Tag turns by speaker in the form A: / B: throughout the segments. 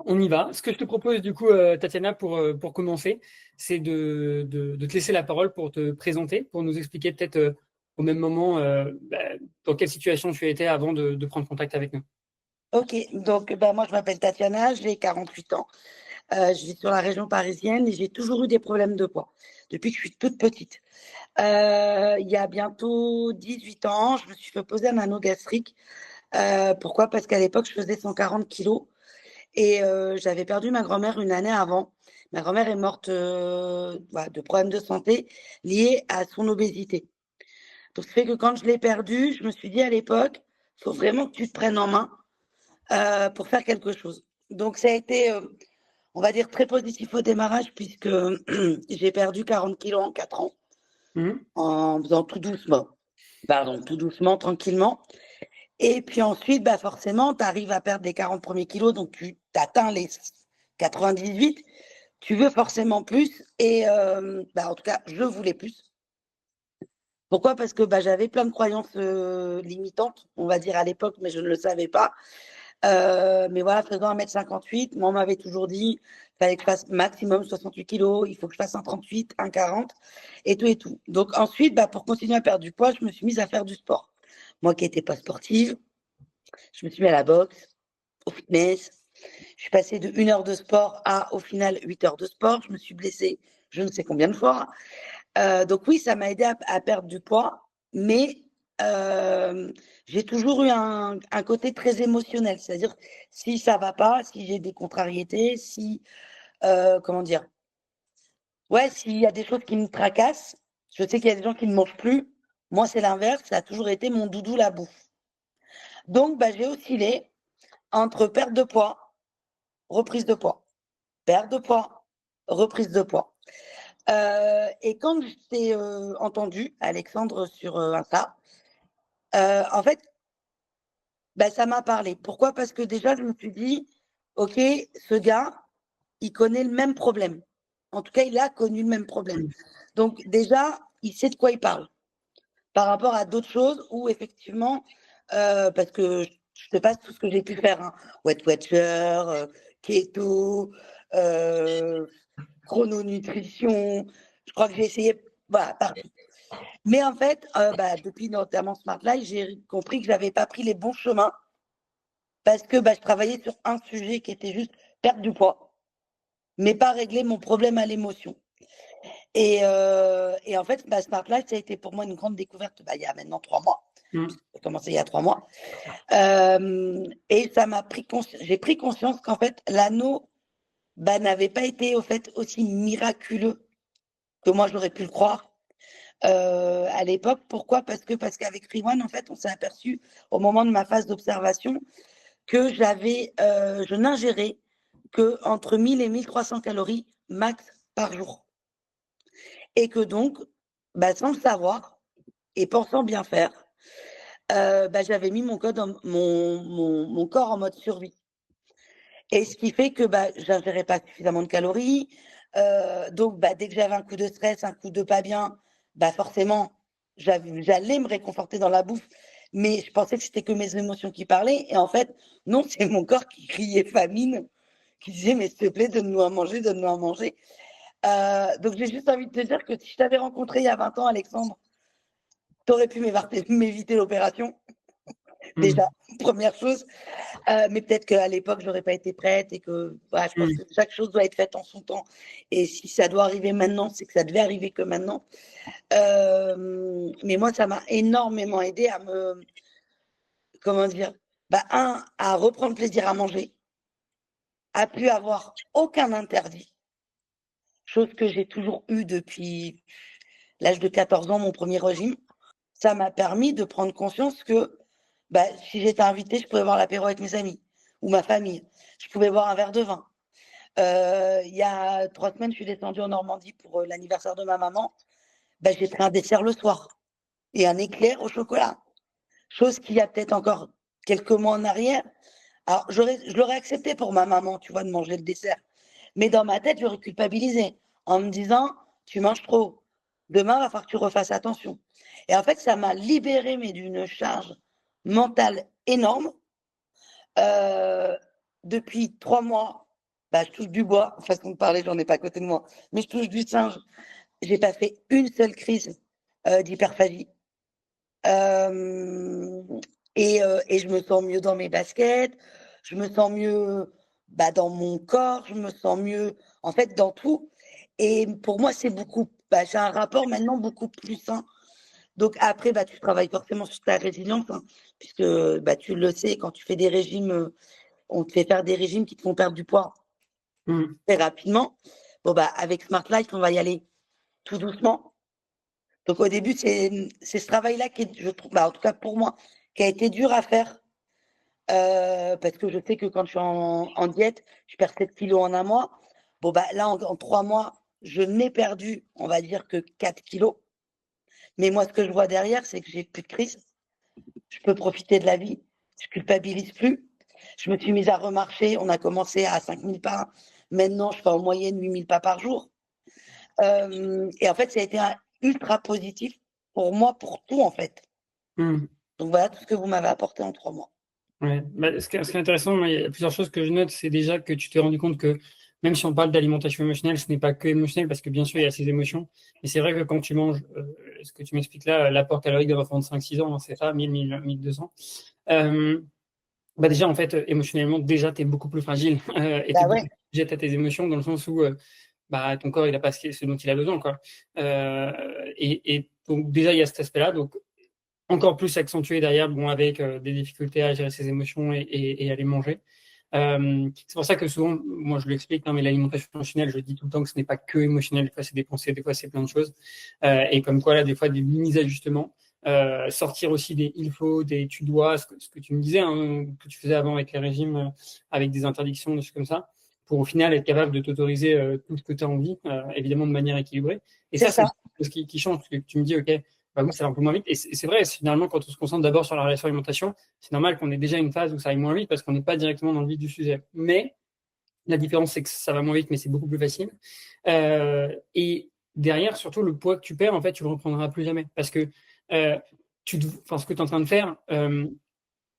A: on y va. Ce que je te propose du coup, Tatiana, pour commencer, c'est de te laisser la parole pour te présenter, pour nous expliquer peut-être au même moment dans quelle situation tu étais avant de prendre contact avec nous.
B: Ok, donc moi je m'appelle Tatiana, j'ai 48 ans, je vis sur la région parisienne et j'ai toujours eu des problèmes de poids depuis que je suis toute petite. Il y a bientôt 18 ans, je me suis fait poser un anneau gastrique. Pourquoi? Parce qu'à l'époque je faisais 140 kilos et j'avais perdu ma grand-mère une année avant. Ma grand-mère est morte voilà, de problèmes de santé liés à son obésité. Donc ce fait que quand je l'ai perdue, je me suis dit à l'époque, il faut vraiment que tu te prennes en main pour faire quelque chose. Donc ça a été, on va dire, très positif au démarrage puisque j'ai perdu 40 kilos en 4 ans
A: Mhm.
B: en faisant tout doucement. Pardon, tout doucement, tranquillement. Et puis ensuite, forcément, tu arrives à perdre les 40 premiers kilos, donc tu atteins les 98. Tu veux forcément plus. Et en tout cas, je voulais plus. Pourquoi? Parce que j'avais plein de croyances limitantes, on va dire à l'époque, mais je ne le savais pas. Mais voilà, faisant 1,58 m, moi, on m'avait toujours dit qu'il fallait que je fasse maximum 68 kilos, il faut que je fasse 1,38 m, 1,40 et tout et tout. Donc ensuite, pour continuer à perdre du poids, je me suis mise à faire du sport. Moi qui n'étais pas sportive, je me suis mise à la boxe, au fitness. Je suis passée de 1 heure de sport à, au final, 8 heures de sport. Je me suis blessée je ne sais combien de fois. Donc oui, ça m'a aidé à perdre du poids, mais j'ai toujours eu un côté très émotionnel. C'est-à-dire, si ça va pas, si j'ai des contrariétés, si, comment dire, ouais, s'il y a des choses qui me tracassent, je sais qu'il y a des gens qui ne mangent plus. Moi, c'est l'inverse. Ça a toujours été mon doudou, la bouffe. Donc, j'ai oscillé entre perte de poids, reprise de poids, perte de poids, reprise de poids. Et quand je t'ai entendu, Alexandre, sur Insta, en fait, ça m'a parlé. Pourquoi? Parce que déjà, je me suis dit, OK, ce gars, il connaît le même problème. En tout cas, il a connu le même problème.
A: Mhm.
B: Donc déjà, il sait de quoi il parle. Par rapport à d'autres choses où effectivement, parce que je te passe tout ce que j'ai pu faire, hein. Weight Watcher, keto, euh, chrononutrition. Je crois que j'ai essayé, voilà, partout. Mais en fait, depuis notamment Smart Life, j'ai compris que je n'avais pas pris les bons chemins parce que je travaillais sur un sujet qui était juste perdre du poids, mais pas régler mon problème à l'émotion. Et en fait, Smart Life, ça a été pour moi une grande découverte il y a maintenant 3 mois.
A: Mhm.
B: J'ai commencé il y a 3 mois. Et ça m'a pris j'ai pris conscience qu'en fait, l'anneau n'avait pas été au fait aussi miraculeux que moi j'aurais pu le croire à l'époque. Pourquoi? Parce qu'avec Riwan, en fait, on s'est aperçu au moment de ma phase d'observation que je n'ingérais que entre 1000 et 1300 calories max par jour. Et que donc, sans le savoir et pensant bien faire, j'avais mis mon corps en mode survie. Et ce qui fait que j'ingérais pas suffisamment de calories. Donc, dès que j'avais un coup de stress, un coup de pas bien, forcément, j'allais me réconforter dans la bouffe. Mais je pensais que c'était que mes émotions qui parlaient. Et en fait, non, c'est mon corps qui criait famine, qui disait, mais s'il te plaît, donne-nous à manger, donne-nous à manger. Donc, j'ai juste envie de te dire que si je t'avais rencontré il y a 20 ans, Alexandre, tu aurais pu m'éviter l'opération. Déjà,
A: Mhm.
B: première chose. Mais peut-être qu'à l'époque, je n'aurais pas été prête et que je pense que chaque chose doit être faite en son temps. Et si ça doit arriver maintenant, c'est que ça devait arriver que maintenant. Mais moi, ça m'a énormément aidé à comment dire, à reprendre plaisir à manger, à plus avoir aucun interdit, chose que j'ai toujours eue depuis l'âge de 14 ans, mon premier régime. Ça m'a permis de prendre conscience que si j'étais invitée, je pouvais boire l'apéro avec mes amis ou ma famille. Je pouvais boire un verre de vin. Il y a 3 semaines, je suis descendue en Normandie pour l'anniversaire de ma maman. J'ai pris un dessert le soir et un éclair au chocolat. Chose qu'il y a peut-être encore quelques mois en arrière. Alors, je l'aurais accepté pour ma maman, tu vois, de manger le dessert. Mais dans ma tête, j'aurais culpabilisé en me disant, tu manges trop. Demain, il va falloir que tu refasses attention. Et en fait, ça m'a libérée, mais d'une charge mentale énorme. Euh, Depuis 3 mois, bah, je touche du bois, façon de parler, j'en ai pas à côté de moi, mais je touche du singe. J'ai pas fait une seule crise d'hyperphagie. Euh, et je me sens mieux dans mes baskets, je me sens mieux dans mon corps, je me sens mieux en fait dans tout. Et pour moi, c'est beaucoup, j'ai un rapport maintenant beaucoup plus sain. Donc après, tu travailles forcément sur ta résilience, hein, puisque tu le sais, quand tu fais des régimes, on te fait faire des régimes qui te font perdre du poids très rapidement. Bon, avec Smart Life, on va y aller tout doucement. Donc au début, c'est ce travail-là qui est, je trouve, en tout cas pour moi, qui a été dur à faire. Parce que je sais que quand je suis en diète, je perds 7 kilos en un mois. Bon, là, en 3 mois, je n'ai perdu, on va dire, que 4 kilos. Mais moi, ce que je vois derrière, c'est que j'ai plus de crise. Je peux profiter de la vie. Je culpabilise plus. Je me suis mise à remarcher. On a commencé à 5000 pas. Maintenant, je fais en moyenne 8000 pas par jour. Et en fait, ça a été ultra positif pour moi, pour tout, en fait. Donc voilà tout ce que vous m'avez apporté en 3 mois.
A: Ouais. Ce qui est intéressant, moi, il y a plusieurs choses que je note, c'est déjà que tu t'es rendu compte que même si on parle d'alimentation émotionnelle, ce n'est pas que émotionnel, parce que bien sûr, il y a ces émotions. Mais c'est vrai que quand tu manges, ce que tu m'expliques là, l'apport calorique d'un enfant de 5-6 ans, hein, c'est ça, 1200. Déjà, en fait, émotionnellement, déjà, tu es beaucoup plus fragile et tu es beaucoup
B: Ouais.
A: plus sujette à tes émotions dans le sens où ton corps, il n'a pas ce dont il a besoin, quoi. Et donc, déjà, il y a cet aspect-là. Donc, encore plus accentué derrière, avec des difficultés à gérer ses émotions et à les manger. C'est pour ça que souvent, moi je l'explique, mais l'alimentation émotionnelle, je dis tout le temps que ce n'est pas que émotionnel, des fois c'est des pensées, des fois c'est plein de choses. Et comme quoi, là, des fois, des mini-ajustements. Sortir aussi des il faut, des tu dois, ce que tu me disais, hein, que tu faisais avant avec les régimes, avec des interdictions, des choses comme ça, pour au final être capable de t'autoriser tout ce que tu as envie, évidemment de manière équilibrée. Et
B: C'est
A: ça, c'est
B: ça.
A: ce qui change, parce que tu me dis, OK, moi, ça va un peu moins vite. Et c'est vrai, finalement, quand on se concentre d'abord sur la relation alimentation, c'est normal qu'on ait déjà une phase où ça aille moins vite parce qu'on n'est pas directement dans le vif du sujet. Mais la différence, c'est que ça va moins vite, mais c'est beaucoup plus facile. Et derrière, surtout, le poids que tu perds, en fait, tu le reprendras plus jamais. Parce que ce que tu es en train de faire,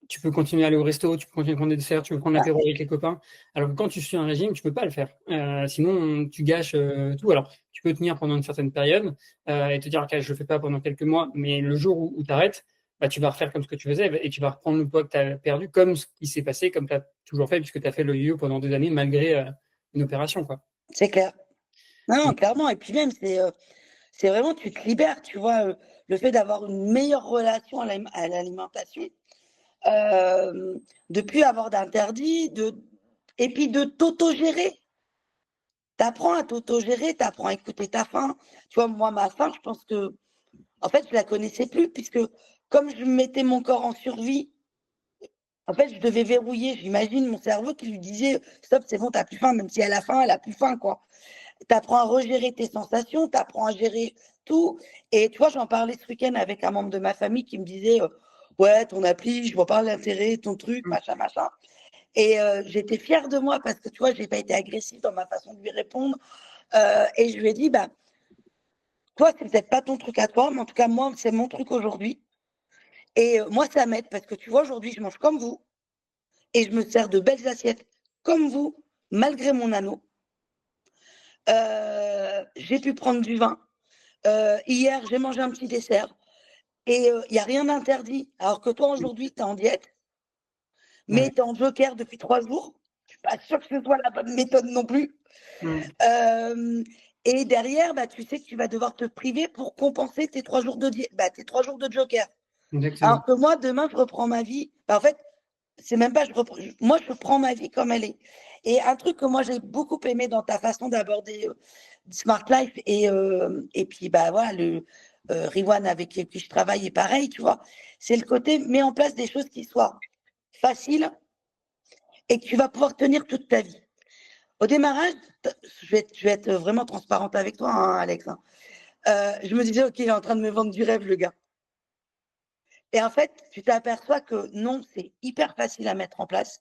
A: tu peux continuer à aller au resto, tu peux continuer à prendre des desserts, tu peux prendre l'apéro avec les copains. Alors que quand tu suis un régime, tu peux pas le faire. Sinon, tu gâches tout. Alors, tu peux tenir pendant une certaine période et te dire, OK, je le fais pas pendant quelques mois, mais le jour où tu arrêtes, tu vas refaire comme ce que tu faisais et tu vas reprendre le poids que tu as perdu, comme ce qui s'est passé, comme tu as toujours fait, puisque tu as fait le yo-yo pendant 2 années malgré une opération, quoi.
B: C'est clair. Non, clairement. Et puis même, c'est vraiment, tu te libères, tu vois, le fait d'avoir une meilleure relation à l'alimentation, de plus avoir d'interdits, et puis de t'auto-gérer. Tu apprends à t'auto-gérer, tu apprends à écouter ta faim. Tu vois, moi, ma faim, je pense que, en fait, je la connaissais plus, puisque comme je mettais mon corps en survie, en fait, je devais verrouiller, j'imagine, mon cerveau qui lui disait stop, c'est bon, t'as plus faim, même si elle a faim, elle a plus faim, quoi. Tu apprends à regérer tes sensations, tu apprends à gérer tout. Et tu vois, j'en parlais ce week-end avec un membre de ma famille qui me disait ouais, ton appli, je vois pas l'intérêt, ton truc, machin, machin. Et j'étais fière de moi parce que tu vois, j'ai pas été agressive dans ma façon de lui répondre. Et je lui ai dit, toi, c'est peut-être pas ton truc à toi, mais en tout cas, moi, c'est mon truc aujourd'hui. Et moi, ça m'aide parce que tu vois, aujourd'hui, je mange comme vous et je me sers de belles assiettes comme vous, malgré mon anneau. J'ai pu prendre du vin. Hier, j'ai mangé un petit dessert et il n'y a rien d'interdit. Alors que toi, aujourd'hui, tu es en diète, mais
A: Ouais.
B: tu es en joker depuis 3 jours. Je ne suis pas sûre que ce soit la bonne méthode non plus. Euh, et derrière, tu sais que tu vas devoir te priver pour compenser tes 3 jours de tes 3 jours de joker.
A: Exactement.
B: Alors que moi, demain, je reprends ma vie. En fait, c'est même pas moi, je prends ma vie comme elle est. Et un truc que moi, j'ai beaucoup aimé dans ta façon d'aborder Smart Life et puis, voilà, le Riwan avec qui je travaille est pareil, tu vois. C'est le côté, mets en place des choses qui soient faciles et que tu vas pouvoir tenir toute ta vie. Au démarrage, je vais être vraiment transparente avec toi, hein, Alex. Hein. Je me disais, OK, il est en train de me vendre du rêve, le gars. Et en fait, tu t'aperçois que non, c'est hyper facile à mettre en place.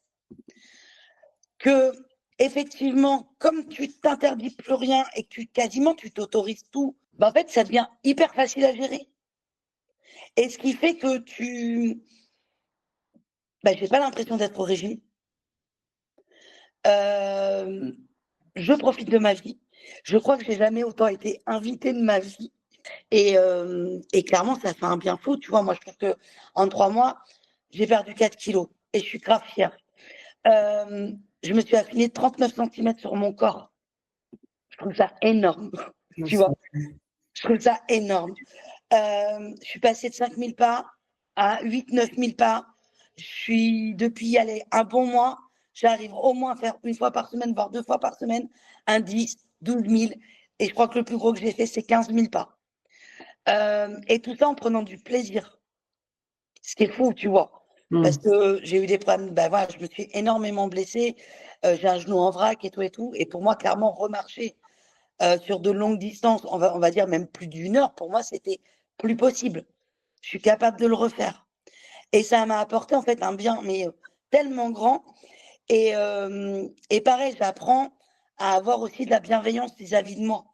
B: Que, effectivement, comme tu t'interdis plus rien et que quasiment tu t'autorises tout, en fait, ça devient hyper facile à gérer. Et ce qui fait que j'ai pas l'impression d'être au régime. Euh, je profite de ma vie. Je crois que j'ai jamais autant été invitée de ma vie. Et clairement, ça fait un bien fou. Tu vois, moi, je trouve que en 3 mois, j'ai perdu 4 kilos et je suis grave fière. Euh, je me suis affinée de 39 centimètres sur mon corps. Je trouve ça énorme.
A: Donc,
B: Tu vois, je trouve ça énorme. Je suis passée de 5 000 pas à 8 000 9 000 pas. Je suis, depuis allez, un bon mois, j'arrive au moins à faire une fois par semaine, voire 2 fois par semaine, un 10, 12 000. Et je crois que le plus gros que j'ai fait, c'est 15 000 pas. Et tout ça en prenant du plaisir. Ce qui est fou, tu vois. Parce que j'ai eu des problèmes, ben voilà, je me suis énormément blessée. J'ai un genou en vrac et tout et tout. Et pour moi, clairement, remarcher sur de longues distances, on va dire même plus d'1 heure, pour moi, c'était plus possible. Je suis capable de le refaire. Et ça m'a apporté en fait un bien, mais tellement grand. Et pareil, j'apprends à avoir aussi de la bienveillance vis-à-vis de moi.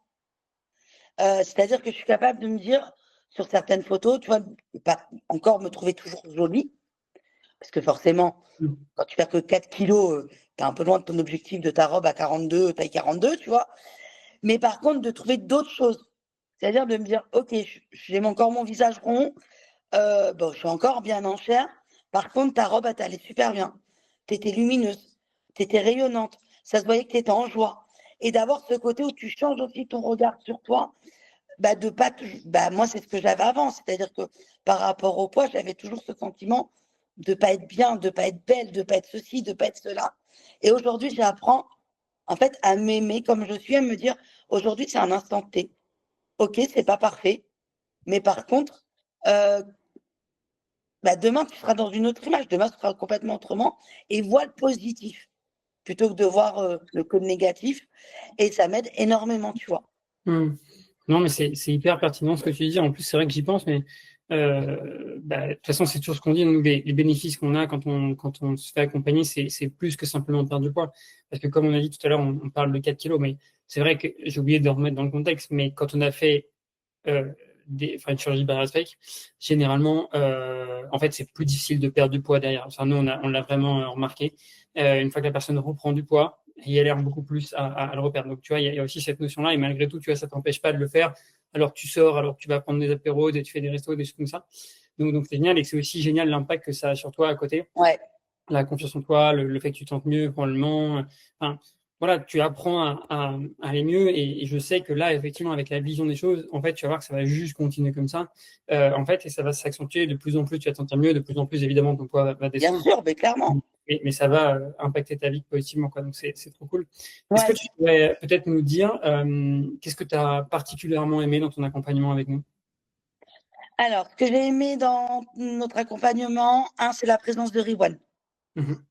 B: C'est-à-dire que je suis capable de me dire, sur certaines photos, tu vois, pas encore me trouver toujours jolie, parce que forcément, quand tu fais que 4 kilos, tu es un peu loin de ton objectif de ta robe à 42, taille 42, tu vois. Mais par contre, de trouver d'autres choses. C'est-à-dire de me dire, OK, j'ai encore mon visage rond, bon, je suis encore bien en chair. Par contre, ta robe, elle t'allait super bien. Tu étais lumineuse, tu étais rayonnante. Ça se voyait que tu étais en joie. Et d'avoir ce côté où tu changes aussi ton regard sur toi, bah, de pas bah, moi, c'est ce que j'avais avant. C'est-à-dire que par rapport au poids, j'avais toujours ce sentiment de pas être bien, de pas être belle, de pas être ceci, de pas être cela. Et aujourd'hui, j'apprends en fait à m'aimer comme je suis, à me dire aujourd'hui, c'est un instant T. OK, c'est pas parfait, mais par contre, euh, bah, demain, tu seras dans une autre image. Demain, ce sera complètement autrement. Et vois le positif plutôt que de voir le code négatif. Et ça m'aide énormément, tu vois.
A: Non, mais c'est hyper pertinent ce que tu dis. En plus, c'est vrai que j'y pense, mais de toute façon, c'est toujours ce qu'on dit. Nous, les bénéfices qu'on a quand on se fait accompagner, c'est plus que simplement perdre du poids. Parce que comme on a dit tout à l'heure, on parle de 4 kilos, mais c'est vrai que j'ai oublié de le remettre dans le contexte, mais quand on a fait euh, une chirurgie bariatrique, généralement, en fait, c'est plus difficile de perdre du poids derrière. Enfin, nous, on l'a vraiment remarqué. Une fois que la personne reprend du poids, il y a l'air beaucoup plus à le reperdre. Donc, tu vois, il y a aussi cette notion-là, et malgré tout, tu vois, ça t'empêche pas de le faire. Alors que tu sors, alors que tu vas prendre des apéros, tu fais des restos, des choses comme ça. Donc c'est génial, et c'est aussi génial l'impact que ça a sur toi à côté,
B: Ouais,
A: la confiance en toi, le fait que tu te sentes mieux probablement. Enfin, voilà, tu apprends à aller mieux et je sais que là, effectivement, avec la vision des choses, en fait, tu vas voir que ça va juste continuer comme ça. En fait, et ça va s'accentuer de plus en plus, tu vas te sentir mieux, de plus en plus, évidemment, ton poids va
B: bien
A: descendre.
B: sûr, mais clairement.
A: Mais ça va impacter ta vie positivement, quoi. Donc, c'est trop cool. Est-ce que
B: Ouais.
A: tu pourrais peut-être nous dire qu'est-ce que tu as particulièrement aimé dans ton accompagnement avec nous?
B: Alors, ce que j'ai aimé dans notre accompagnement, c'est la présence de Riwan.
A: Mhm.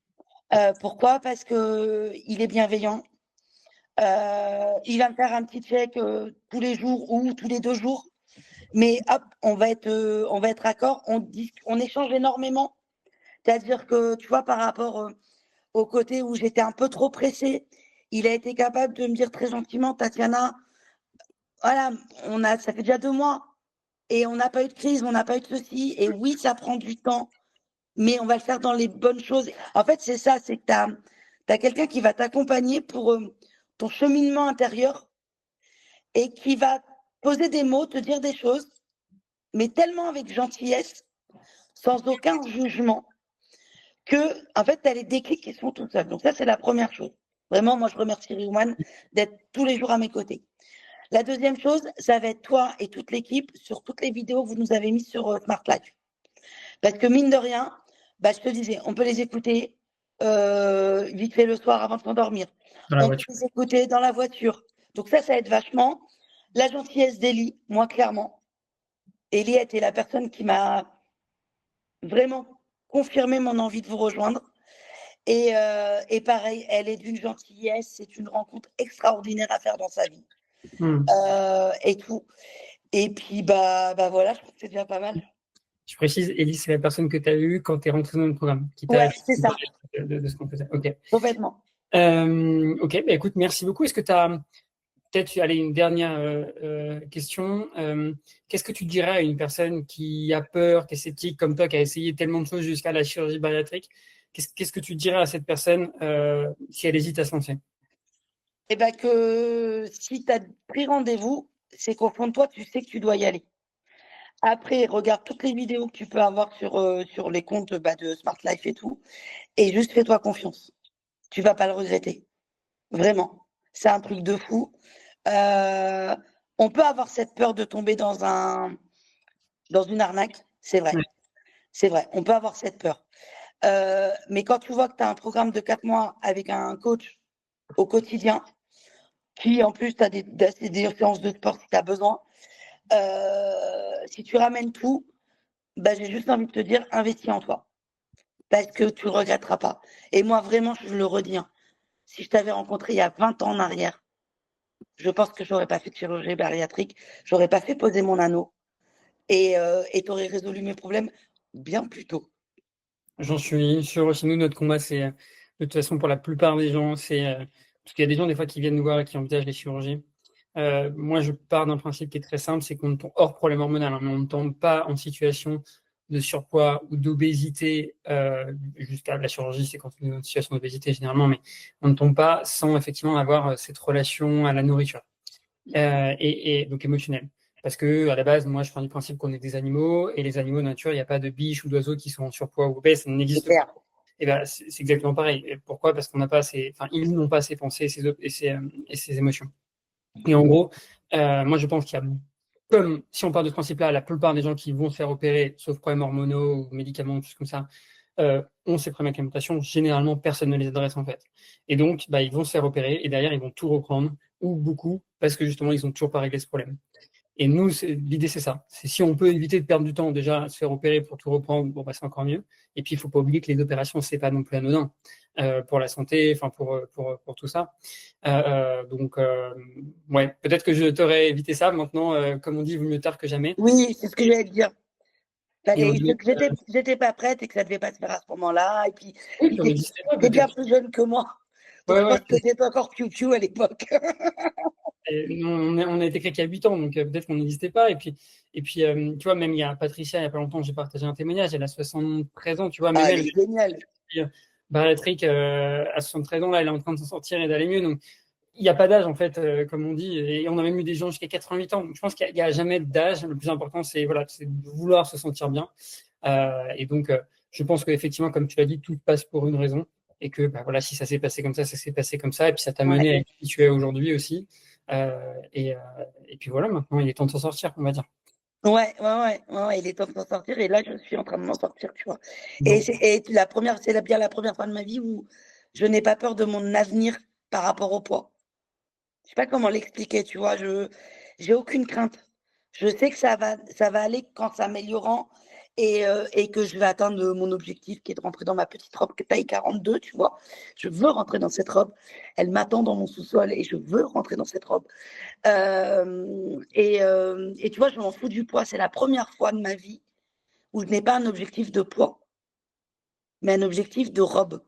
B: Pourquoi? Parce que il est bienveillant. Il va me faire un petit check tous les jours ou tous les 2 jours. Mais hop, on va être d'accord. On échange énormément. C'est-à-dire que, tu vois, par rapport au côté où j'étais un peu trop pressée, il a été capable de me dire très gentiment, Tatiana, voilà, ça fait déjà 2 mois et on n'a pas eu de crise, on n'a pas eu de ceci. Et oui, ça prend du temps, mais on va le faire dans les bonnes choses. En fait, c'est ça, c'est que tu as quelqu'un qui va t'accompagner pour ton cheminement intérieur et qui va poser des mots, te dire des choses, mais tellement avec gentillesse, sans aucun jugement, que, en fait, tu as les déclics qui sont tout seuls. Donc ça, c'est la première chose. Vraiment, moi, je remercie Riwan d'être tous les jours à mes côtés. La deuxième chose, ça va être toi et toute l'équipe sur toutes les vidéos que vous nous avez mises sur Smart Life. Parce que mine de rien, bah, je te disais, on peut les écouter vite fait le soir avant de s'endormir.
A: Dans la
B: On peut
A: voiture.
B: les écouter dans la voiture. Donc ça aide vachement. La gentillesse d'Elie, moi, clairement. Elie était la personne qui m'a vraiment confirmé mon envie de vous rejoindre. Et pareil, elle est d'une gentillesse, c'est une rencontre extraordinaire à faire dans sa vie.
A: Hmm.
B: Et tout. Et puis, bah voilà, je trouve que c'est déjà pas mal.
A: Je précise, Elise, c'est la personne que tu as eue quand tu es rentré dans le programme, qui t'a
B: Ouais, c'est ça,
A: de ce qu'on faisait. Ok.
B: complètement.
A: Ok, bah écoute, merci beaucoup. Est-ce que tu as peut-être allez, une dernière question? Qu'est-ce que tu dirais à une personne qui a peur, qui est sceptique comme toi, qui a essayé tellement de choses jusqu'à la chirurgie bariatrique? qu'est-ce que tu dirais à cette personne si elle hésite à se lancer?
B: Et ben que si tu as pris rendez-vous, c'est qu'au fond de toi, tu sais que tu dois y aller. Après, regarde toutes les vidéos que tu peux avoir sur les comptes de Smart Life et tout, et juste fais-toi confiance. Tu vas pas le regretter. Vraiment. C'est un truc de fou. Euh, on peut avoir cette peur de tomber dans une arnaque, c'est vrai.
A: Ouais.
B: C'est vrai, on peut avoir cette peur. Mais quand tu vois que tu as un programme de 4 mois avec un coach au quotidien, qui en plus, tu as des séances de sport si tu as besoin, si tu ramènes tout, j'ai juste envie de te dire, investis en toi. Parce que tu ne le regretteras pas. Et moi, vraiment, je le redis, hein, si je t'avais rencontré il y a 20 ans en arrière, je pense que je n'aurais pas fait de chirurgie bariatrique, je n'aurais pas fait poser mon anneau et tu aurais résolu mes problèmes bien plus tôt.
A: J'en suis sûr aussi. Nous, notre combat, c'est de toute façon pour la plupart des gens, c'est parce qu'il y a des gens des fois qui viennent nous voir et qui envisagent les chirurgies. Moi, je pars d'un principe qui est très simple, c'est qu'on ne tombe hors problème hormonal, hein, mais on ne tombe pas en situation de surpoids ou d'obésité jusqu'à la chirurgie, c'est quand on est en situation d'obésité généralement, mais on ne tombe pas sans effectivement avoir cette relation à la nourriture et donc émotionnelle. Parce que à la base, moi, je pars du principe qu'on est des animaux et les animaux de nature, il n'y a pas de biches ou d'oiseaux qui sont en surpoids ou obèses, ça
B: C'est
A: n'existe pas.
B: clair.
A: Et ben, c'est exactement pareil. Et pourquoi? Parce qu'on n'a pas assez, enfin, ils n'ont pas assez pensé et ses émotions. Et en gros, moi, je pense qu'il y a, comme si on part de ce principe-là, la plupart des gens qui vont se faire opérer, sauf problèmes hormonaux ou médicaments, tout comme ça, ont ces problèmes avec l'alimentation. Généralement, personne ne les adresse en fait. Et donc, ils vont se faire opérer et derrière, ils vont tout reprendre ou beaucoup parce que justement, ils ont toujours pas réglé ce problème. Et nous, l'idée, c'est ça. C'est si on peut éviter de perdre du temps déjà à se faire opérer pour tout reprendre, bon, c'est encore mieux. Et puis, il faut pas oublier que les opérations, c'est pas non plus anodin pour la santé, enfin pour tout ça. Donc, ouais, peut-être que je t'aurais évité ça. Maintenant, comme on dit, vaut mieux tard que jamais.
B: Oui, c'est ce que j'allais te dire.
A: Et on
B: C'est
A: dit,
B: que j'étais pas prête et que ça devait pas se faire à ce moment-là. Et puis,
A: oui, tu n'existais pas
B: t'es bien
A: peut-être.
B: plus jeune que moi. Donc,
A: Ouais,
B: je
A: ouais.
B: pense que t'étais encore piou à l'époque.
A: On a été créé qu'il y a 8 ans, donc peut-être qu'on n'existait pas. Et puis tu vois, même il y a Patricia, il n'y a pas longtemps, j'ai partagé un témoignage, elle a 73 ans, tu vois, même
B: Ah, elle
A: elle,
B: est géniale.
A: bariatrique, à 73 ans, là, elle est en train de s'en sortir et d'aller mieux. Donc, il n'y a pas d'âge, en fait, comme on dit. Et on a même eu des gens jusqu'à 88 ans. Donc, je pense qu'il n'y a jamais d'âge. Le plus important, c'est voilà, c'est de vouloir se sentir bien. Et donc, je pense qu'effectivement, comme tu l'as dit, tout passe pour une raison. Et que voilà, si ça s'est passé comme ça s'est passé comme ça. Et puis, ça t'a
B: Ouais.
A: mené à qui tu es aujourd'hui aussi. Et puis voilà, maintenant, il est temps de s'en sortir, on va dire.
B: Ouais, il est temps de s'en sortir. Et là, je suis en train de m'en sortir, tu vois. Et
A: Bon.
B: c'est bien la première fois de ma vie où je n'ai pas peur de mon avenir par rapport au poids. Je sais pas comment l'expliquer, tu vois. J'ai aucune crainte. Je sais que ça va aller qu'en s'améliorant et que je vais atteindre mon objectif qui est de rentrer dans ma petite robe taille 42, tu vois. Je veux rentrer dans cette robe. Elle m'attend dans mon sous-sol et je veux rentrer dans cette robe. Et tu vois, je m'en fous du poids. C'est la première fois de ma vie où je n'ai pas un objectif de poids, mais un objectif de robe.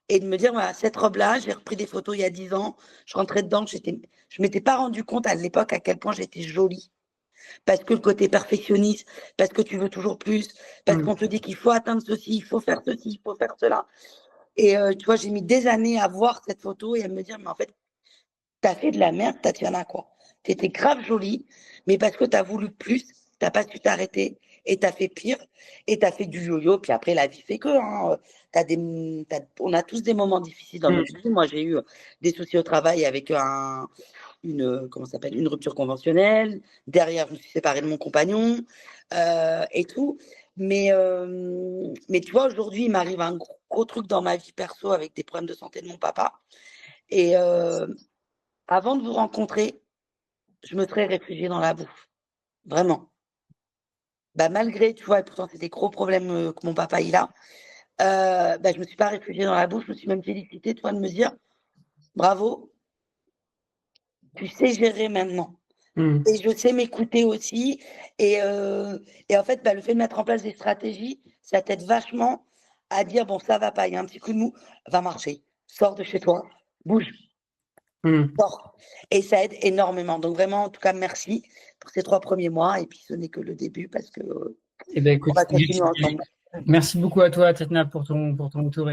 B: Et de me dire, voilà, cette robe-là, j'ai repris des photos il y a 10 ans, je rentrais dedans, je m'étais pas rendu compte à l'époque à quel point j'étais jolie. Parce que le côté perfectionniste, parce que tu veux toujours plus, parce
A: Mm.
B: qu'on te dit qu'il faut atteindre ceci, il faut faire ceci, il faut faire cela. Et tu vois, j'ai mis des années à voir cette photo et à me dire, mais en fait, t'as fait de la merde, Tatiana, quoi. T'étais grave jolie, mais parce que t'as voulu plus, t'as pas su t'arrêter et t'as fait pire et t'as fait du yo-yo. Puis après, la vie fait que, hein. On a tous des moments difficiles dans notre
A: Mm.
B: vie. Moi, j'ai eu des soucis au travail avec comment ça s'appelle, une rupture conventionnelle. Derrière, je me suis séparée de mon compagnon et tout. Mais tu vois, aujourd'hui, il m'arrive un gros truc dans ma vie perso avec des problèmes de santé de mon papa. Et avant de vous rencontrer, je me serais réfugiée dans la bouffe. Vraiment. Malgré, tu vois, et pourtant c'est des gros problèmes que mon papa il a, je me suis pas réfugiée dans la bouffe. Je me suis même félicitée, toi, de me dire bravo, tu sais gérer maintenant.
A: Mm.
B: Et je sais m'écouter aussi. Et en fait, le fait de mettre en place des stratégies, ça t'aide vachement à dire bon, ça va pas, il y a un petit coup de mou, va marcher, sors de chez toi, bouge.
A: Mm.
B: Fort. Et ça aide énormément. Donc vraiment, en tout cas, merci pour ces 3 premiers mois. Et puis, ce n'est que le début parce que
A: Eh ben
B: on
A: écoute,
B: va continuer ensemble.
A: Merci beaucoup à toi, Tatiana, pour ton retour